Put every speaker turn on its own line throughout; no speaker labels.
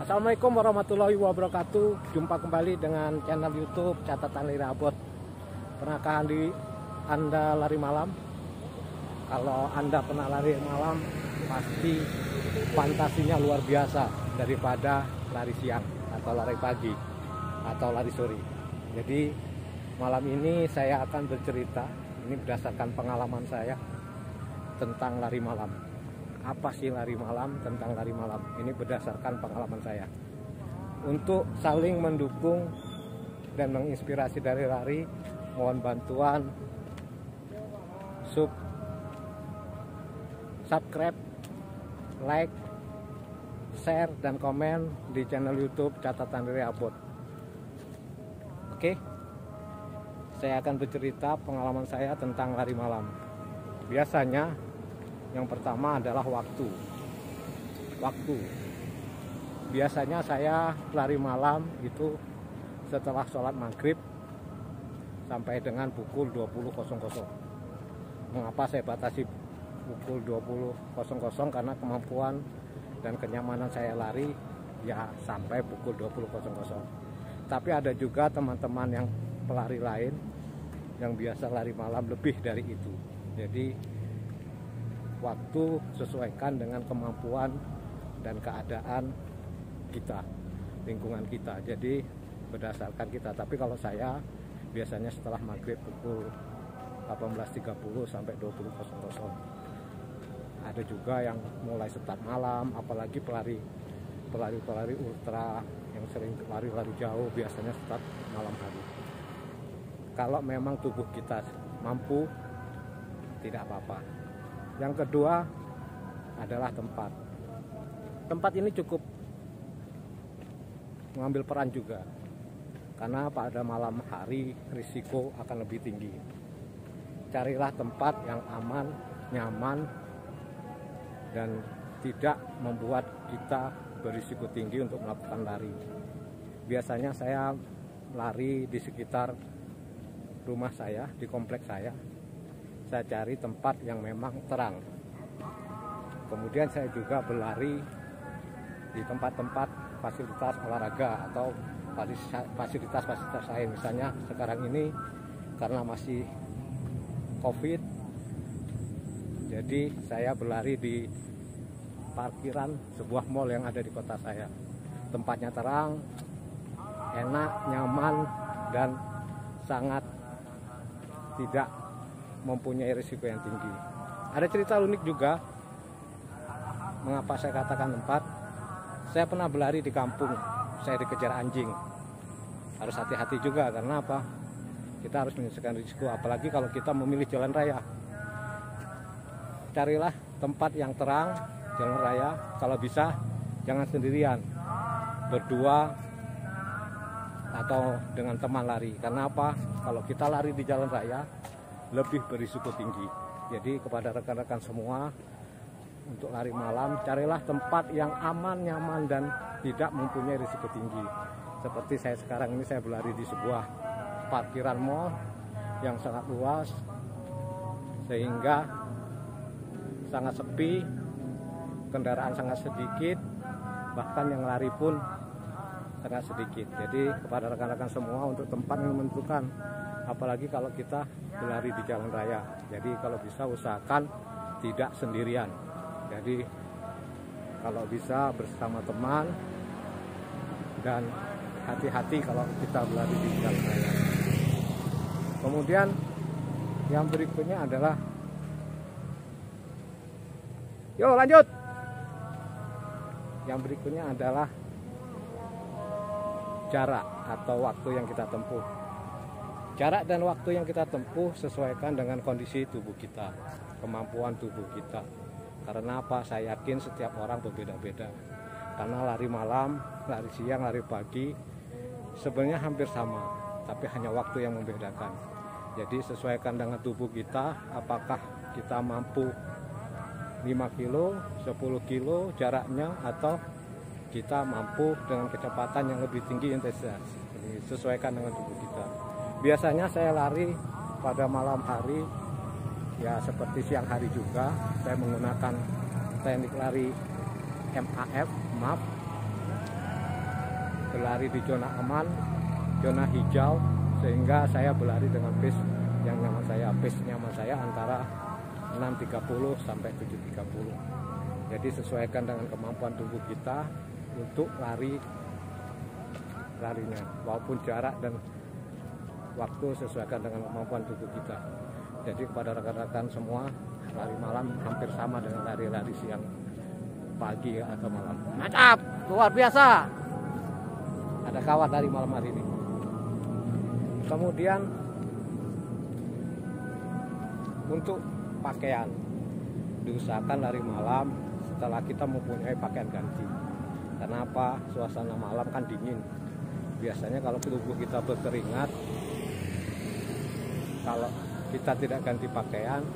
Assalamualaikum warahmatullahi wabarakatuh. Jumpa kembali dengan channel YouTube Catatan Lari Abot. Pernahkah Anda lari malam? Kalau Anda pernah lari malam, pasti fantasinya luar biasa daripada lari siang atau lari pagi atau lari sore. Jadi malam ini saya akan bercerita, ini berdasarkan pengalaman saya tentang lari malam. Apa sih lari malam? Tentang lari malam ini berdasarkan pengalaman saya, untuk saling mendukung dan menginspirasi dari lari. Mohon bantuan subscribe, like, share, dan komen di channel YouTube Catatan Lari Abot. Oke, saya akan bercerita pengalaman saya tentang lari malam. Biasanya yang pertama adalah waktu. Biasanya saya lari malam itu setelah sholat maghrib sampai dengan pukul 20.00. Mengapa saya batasi pukul 20.00? Karena kemampuan dan kenyamanan saya lari ya sampai pukul 20.00. Tapi ada juga teman-teman yang pelari lain yang biasa lari malam lebih dari itu. Jadi waktu sesuaikan dengan kemampuan dan keadaan kita, lingkungan kita. Jadi berdasarkan kita. Tapi kalau saya biasanya setelah maghrib pukul 18.30 sampai 20.00. Ada juga yang mulai start malam, apalagi pelari ultra yang sering lari jauh biasanya start malam hari. Kalau memang tubuh kita mampu, tidak apa-apa. Yang kedua adalah tempat. Tempat ini cukup mengambil peran juga, karena pada malam hari risiko akan lebih tinggi. Carilah tempat yang aman, nyaman, dan tidak membuat kita berisiko tinggi untuk melakukan lari. Biasanya saya lari di sekitar rumah saya, di kompleks saya. Saya cari tempat yang memang terang. Kemudian saya juga berlari di tempat-tempat fasilitas olahraga atau fasilitas lain. Misalnya sekarang ini karena masih COVID, jadi saya berlari di parkiran sebuah mall yang ada di kota saya. Tempatnya terang, enak, nyaman, dan sangat tidak mempunyai risiko yang tinggi. Ada cerita unik juga mengapa saya katakan tempat. Saya pernah berlari di kampung, saya dikejar anjing. Harus hati-hati juga, karena apa? Kita harus menyesuaikan risiko, apalagi kalau kita memilih jalan raya. Carilah tempat yang terang, jalan raya. Kalau bisa jangan sendirian, berdua atau dengan teman lari. Karena apa? Kalau kita lari di jalan raya lebih berisiko tinggi. Jadi kepada rekan-rekan semua, untuk lari malam carilah tempat yang aman, nyaman, dan tidak mempunyai risiko tinggi. Seperti saya sekarang ini, saya berlari di sebuah parkiran mall yang sangat luas, sehingga sangat sepi, kendaraan sangat sedikit, bahkan yang lari pun sangat sedikit. Jadi kepada rekan-rekan semua, untuk tempat yang menentukan, apalagi kalau kita berlari di jalan raya. Jadi kalau bisa usahakan tidak sendirian. Jadi kalau bisa bersama teman, dan hati-hati kalau kita berlari di jalan raya. Kemudian yang berikutnya adalah, lanjut. Yang berikutnya adalah jarak atau waktu yang kita tempuh. Jarak dan waktu yang kita tempuh sesuaikan dengan kondisi tubuh kita, kemampuan tubuh kita. Karena apa? Saya yakin setiap orang berbeda-beda. Karena lari malam, lari siang, lari pagi sebenarnya hampir sama, tapi hanya waktu yang membedakan. Jadi sesuaikan dengan tubuh kita, apakah kita mampu 5 kilo, 10 kilo jaraknya, atau kita mampu dengan kecepatan yang lebih tinggi intensitas. Jadi sesuaikan dengan tubuh kita. Biasanya saya lari pada malam hari, ya seperti siang hari juga. Saya menggunakan teknik lari MAF, berlari di zona aman, zona hijau, sehingga saya berlari dengan pace yang nyaman saya. Pace nyaman saya antara 6.30 sampai 7.30. Jadi sesuaikan dengan kemampuan tubuh kita untuk larinya, walaupun jarak dan waktu sesuaikan dengan kemampuan tubuh kita. Jadi kepada rekan-rekan semua, lari malam hampir sama dengan lari-lari siang, pagi atau malam. Mantap, luar biasa. Ada kawat dari malam hari ini. Kemudian untuk pakaian, diusahakan lari malam setelah kita mempunyai pakaian ganti. Kenapa? Suasana malam kan dingin. Biasanya kalau tubuh kita berkeringat, kalau kita tidak ganti pakaian,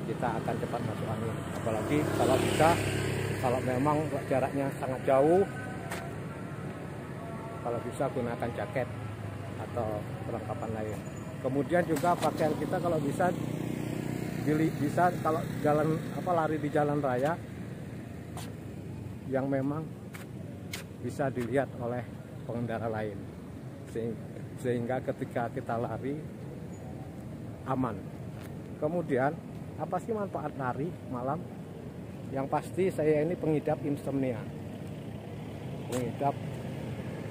kita akan cepat masuk angin. Apalagi kalau bisa, kalau memang jaraknya sangat jauh, kalau bisa gunakan jaket atau perlengkapan lain. Kemudian juga pakaian kita kalau bisa kalau lari di jalan raya yang memang bisa dilihat oleh pengendara lain, sehingga ketika kita lari aman. Kemudian apa sih manfaat lari malam? Yang pasti saya ini pengidap insomnia, pengidap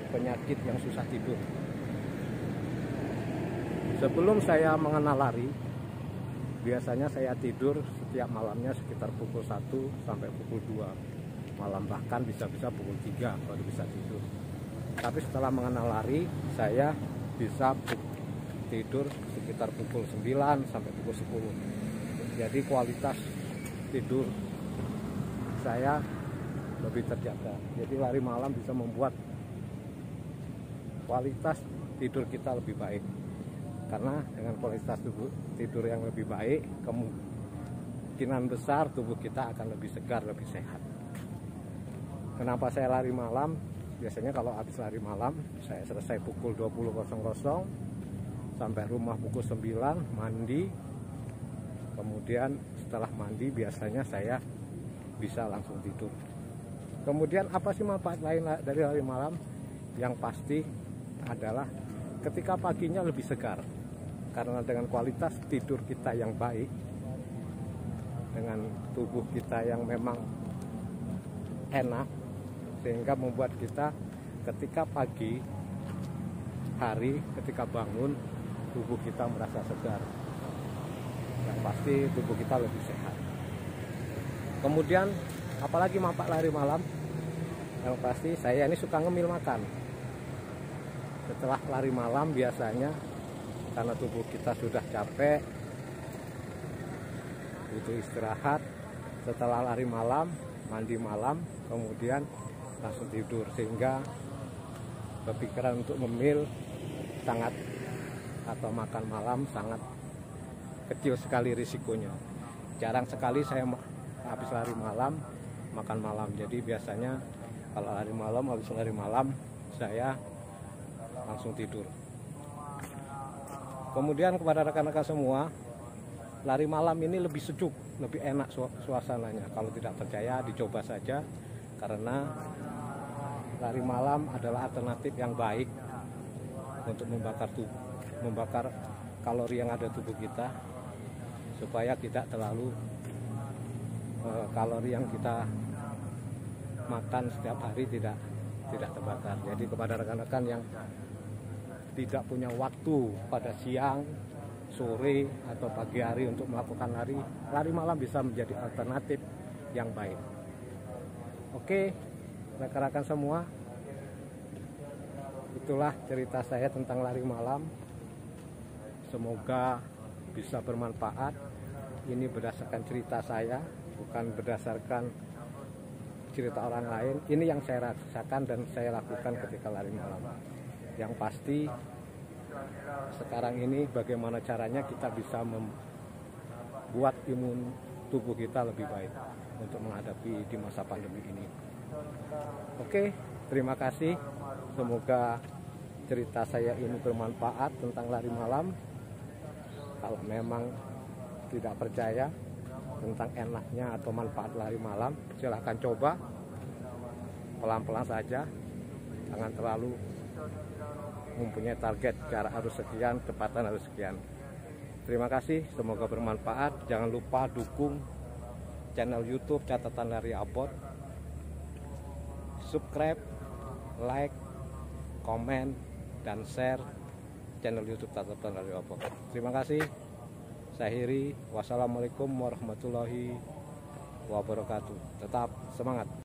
penyakit yang susah tidur. Sebelum saya mengenal lari, biasanya saya tidur setiap malamnya sekitar pukul 1 sampai pukul 2 malam, bahkan bisa-bisa pukul 3 baru bisa tidur. Tapi setelah mengenal lari, saya bisa tidur sekitar pukul 9 sampai pukul 10. Jadi kualitas tidur saya lebih terjaga. Jadi lari malam bisa membuat kualitas tidur kita lebih baik. Karena dengan kualitas tidur yang lebih baik, kemungkinan besar tubuh kita akan lebih segar, lebih sehat. Kenapa saya lari malam? Biasanya kalau habis lari malam, saya selesai pukul 20.00, sampai rumah pukul 9, mandi. Kemudian setelah mandi biasanya saya bisa langsung tidur. Kemudian apa sih manfaat lain dari lari malam? Yang pasti adalah ketika paginya lebih segar. Karena dengan kualitas tidur kita yang baik, dengan tubuh kita yang memang enak, sehingga membuat kita ketika pagi hari, ketika bangun, tubuh kita merasa segar. Yang pasti tubuh kita lebih sehat. Kemudian apalagi manfaat lari malam? Yang pasti saya ini suka ngemil makan. Setelah lari malam biasanya karena tubuh kita sudah capek, butuh istirahat. Setelah lari malam, mandi malam, kemudian langsung tidur, sehingga kepikiran untuk ngemil sangat, atau makan malam sangat kecil sekali risikonya. Jarang sekali saya habis lari malam makan malam. Jadi biasanya kalau lari malam, habis lari malam saya langsung tidur. Kemudian kepada rekan-rekan semua, lari malam ini lebih sejuk, lebih enak suasananya. Kalau tidak percaya dicoba saja, karena lari malam adalah alternatif yang baik untuk membakar kalori yang ada tubuh kita, supaya tidak terlalu kalori yang kita makan setiap hari tidak terbakar. Jadi kepada rekan-rekan yang tidak punya waktu pada siang, sore atau pagi hari untuk melakukan lari malam bisa menjadi alternatif yang baik. Oke, rekan-rekan semua, itulah cerita saya tentang lari malam. Semoga bisa bermanfaat. Ini berdasarkan cerita saya, bukan berdasarkan cerita orang lain. Ini yang saya rasakan dan saya lakukan ketika lari malam. Yang pasti sekarang ini bagaimana caranya kita bisa membuat imun tubuh kita lebih baik untuk menghadapi di masa pandemi ini. Oke, terima kasih. Semoga cerita saya ini bermanfaat tentang lari malam. Kalau memang tidak percaya tentang enaknya atau manfaat lari malam, silahkan coba pelan-pelan saja, jangan terlalu mempunyai target jarak harus sekian, kecepatan harus sekian. Terima kasih, semoga bermanfaat. Jangan lupa dukung channel YouTube Catatan dari Abot, subscribe, like, komen, dan share channel YouTube Catatan dari Abot. Terima kasih. Saya Heri. Wassalamualaikum warahmatullahi wabarakatuh. Tetap semangat.